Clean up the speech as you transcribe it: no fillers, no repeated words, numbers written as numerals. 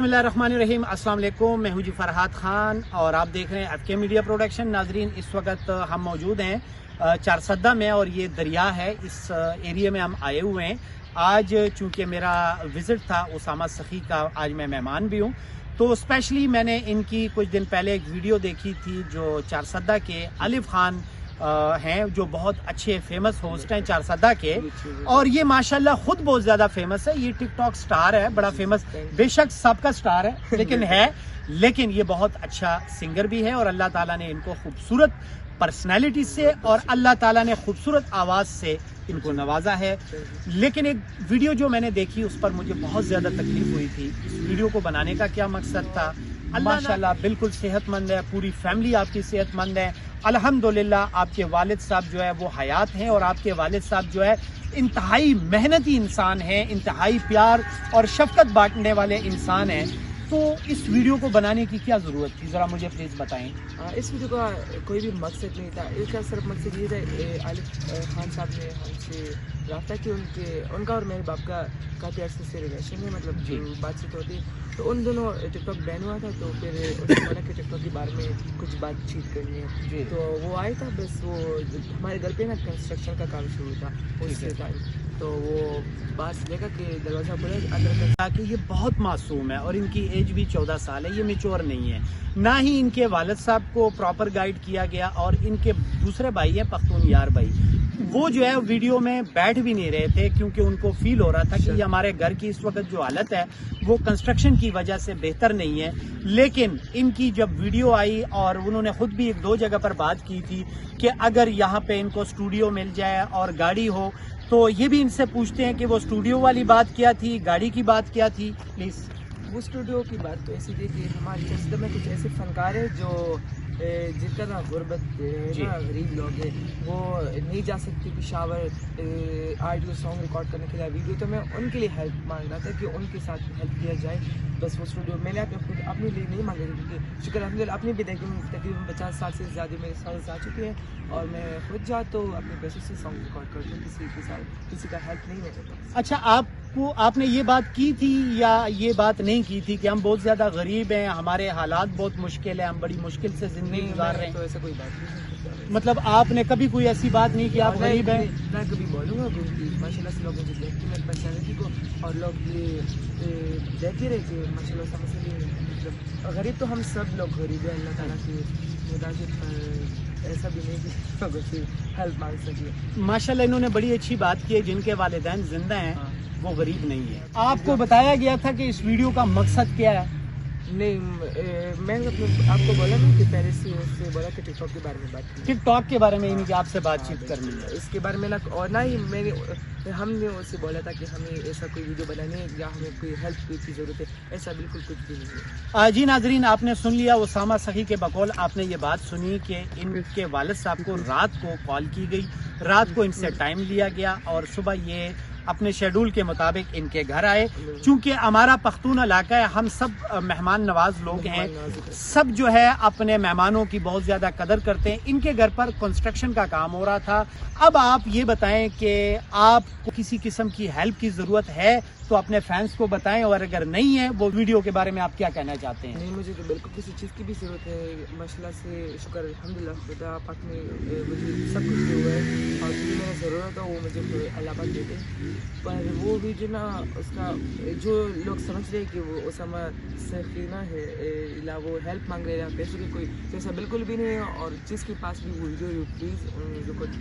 बिस्मिल्लाहिर्रहमानिर्रहीम, अस्सलाम वालेकुम। मैं हूं जी फरहाद खान और आप देख रहे हैं एफके मीडिया प्रोडक्शन। नाजरीन, इस वक्त हम मौजूद हैं चारसद्दा में और ये दरिया है, इस एरिया में हम आए हुए हैं। आज चूँकि मेरा विज़िट था उसामा सखी का, आज मैं मेहमान भी हूँ, तो स्पेशली मैंने इनकी कुछ दिन पहले एक वीडियो देखी थी जो चारसद्दा के आलिफ खान हैं, जो बहुत अच्छे फेमस होस्ट हैं चारसद्दा के, और ये माशाल्लाह खुद बहुत ज़्यादा फेमस है। ये टिकटॉक स्टार है, बड़ा फेमस, बेशक सबका स्टार है लेकिन ये बहुत अच्छा सिंगर भी है और अल्लाह ताला ने इनको खूबसूरत पर्सनैलिटी से और अल्लाह ताला ने खूबसूरत आवाज़ से इनको नवाजा है। लेकिन एक वीडियो जो मैंने देखी उस पर मुझे बहुत ज़्यादा तकलीफ हुई थी। इस वीडियो को बनाने का क्या मकसद था? माशाल्लाह बिल्कुल सेहतमंद है, पूरी फैमिली आपकी सेहतमंद है अल्हम्दुलिल्लाह। आपके वालिद साहब जो है वो हयात हैं और आपके वालिद साहब जो है इंतहाई मेहनती इंसान हैं, इंतहाई प्यार और शफकत बांटने वाले इंसान हैं। तो इस वीडियो को बनाने की क्या ज़रूरत थी, ज़रा मुझे प्लीज़ बताएं। इस वीडियो का कोई भी मकसद नहीं था, इसका सिर्फ मकसद ये था, आलिफ खान साहब ने हमसे रब्ता कि उनका और मेरे बाप का काफ़ी अर्से से रिलेशन है, मतलब जो बातचीत होती है, तो उन दोनों टिकटॉक बैन हुआ था, तो फिर उन्होंने बोला कि टिकटॉक के बारे में कुछ बातचीत करनी है। तो वो आया था, बस वो हमारे घर पे ना कंस्ट्रक्शन का काम शुरू था उसके टाइम, तो वो बात लेकर कि दरवाज़ा खोला अंदर ताकि ये बहुत मासूम है और इनकी एज भी 14 साल है, ये मेच्योर नहीं है, ना ही इनके वालिद साहब को प्रॉपर गाइड किया गया। और इनके दूसरे भाई हैं पख्तून यार भाई, वो जो है वीडियो में बैठ भी नहीं रहे थे क्योंकि उनको फील हो रहा था कि ये हमारे घर की इस वक्त जो हालत है वो कंस्ट्रक्शन की वजह से बेहतर नहीं है। लेकिन इनकी जब वीडियो आई और उन्होंने खुद भी एक दो जगह पर बात की थी कि अगर यहाँ पे इनको स्टूडियो मिल जाए और गाड़ी हो, तो ये भी इनसे पूछते हैं कि वो स्टूडियो वाली बात क्या थी, गाड़ी की बात क्या थी। प्लीज़। वो स्टूडियो की बात तो ऐसी थी कि हमारे चारसद्दा में कुछ ऐसे फनकार है जो जिनका ना गुर्बत ना गरीब लोग हैं, वो नहीं जा सकते पिशावर ऑडियो सॉन्ग रिकॉर्ड करने के लिए वीडियो, तो मैं उनके लिए हेल्प मांग रहा था कि उनके साथ हेल्प किया जाए। बस वो स्टूडियो मैंने अपने लिए नहीं मांगे थे क्योंकि शुक्र अल्हम्दुलिल्लाह अपनी भी तकरीबन 50 साल से ज़्यादा मेरे साल जा चुके हैं और मैं खुद जाता हूँ अपने पैसों से सॉन्ग रिकॉर्ड करता हूँ, किसी का हेल्प नहीं है। अच्छा, आपने ये बात की थी या ये बात नहीं की थी कि हम बहुत ज़्यादा गरीब हैं, हमारे हालात बहुत मुश्किल है, हम बड़ी मुश्किल से ज़िंदगी गुजार रहे हैं? तो ऐसा कोई बात नहीं, मतलब आपने कभी कोई ऐसी बात नहीं कि आप गरीब हैं? मैं कभी बोलूँगा माशाल्लाह से लोग मुझे देखते मेरी पर्सनैलिटी को और लोग ये देखते रहे कि माशाल्लाह समझ नहीं, मतलब गरीब तो हम सब लोग गरीब हैं, अल्लाह ताला की मुताबिक, ऐसा भी नहीं कि लोगों से हेल्प मांग सके। माशाल्लाह इन्होंने बड़ी अच्छी बात की है, जिनके वालिदैन जिंदा हैं वो गरीब नहीं है। आपको बताया गया था कि इस वीडियो का मकसद क्या है? नहीं, मैं आपको बोला ना कि पहले से उससे बोला कि टिकटॉक के बारे में बात करनी, टिकटॉक के बारे में ही नहीं कि आपसे बातचीत करनी है इसके बारे में ना, और ना ही हमने उससे बोला था कि हमें ऐसा कोई वीडियो बनाने या हमें कोई हेल्प की ज़रूरत है, ऐसा बिल्कुल कुछ भी नहीं है। जी नाजरीन, आपने सुन लिया उसामा सखी के बकौल, आपने ये बात सुनी कि इनके वालिद साहब को रात को कॉल की गई, रात को इनसे टाइम लिया गया और सुबह ये अपने शेड्यूल के मुताबिक इनके घर आए। चूंकि हमारा पख्तून इलाका है, हम सब मेहमान नवाज लोग हैं, सब जो है अपने मेहमानों की बहुत ज़्यादा कदर करते हैं। इनके घर पर कंस्ट्रक्शन का काम हो रहा था। अब आप ये बताएं कि आपको किसी किस्म की हेल्प की ज़रूरत है तो अपने फैंस को बताएं, और अगर नहीं है वो वीडियो के बारे में आप क्या कहना चाहते हैं? नहीं, मुझे तो बिल्कुल किसी चीज़ की भी ज़रूरत है, माशाल्लाह से शुक्र अल्हम्दुलिल्लाह खुदा पाक ने मुझे सब कुछ दिया हुआ है और जो मेरा ज़रूरत है वो मुझे अल्लाह पाक देते हैं। पर वो वीडियो ना, उसका जो लोग समझ रहे हैं कि वो उसामा सखीना है ला वो हेल्प मांग रहे हैं पैसों की, कोई पैसा बिल्कुल भी नहीं है, और जिसके पास भी वो वीडियो प्लीज़ उनको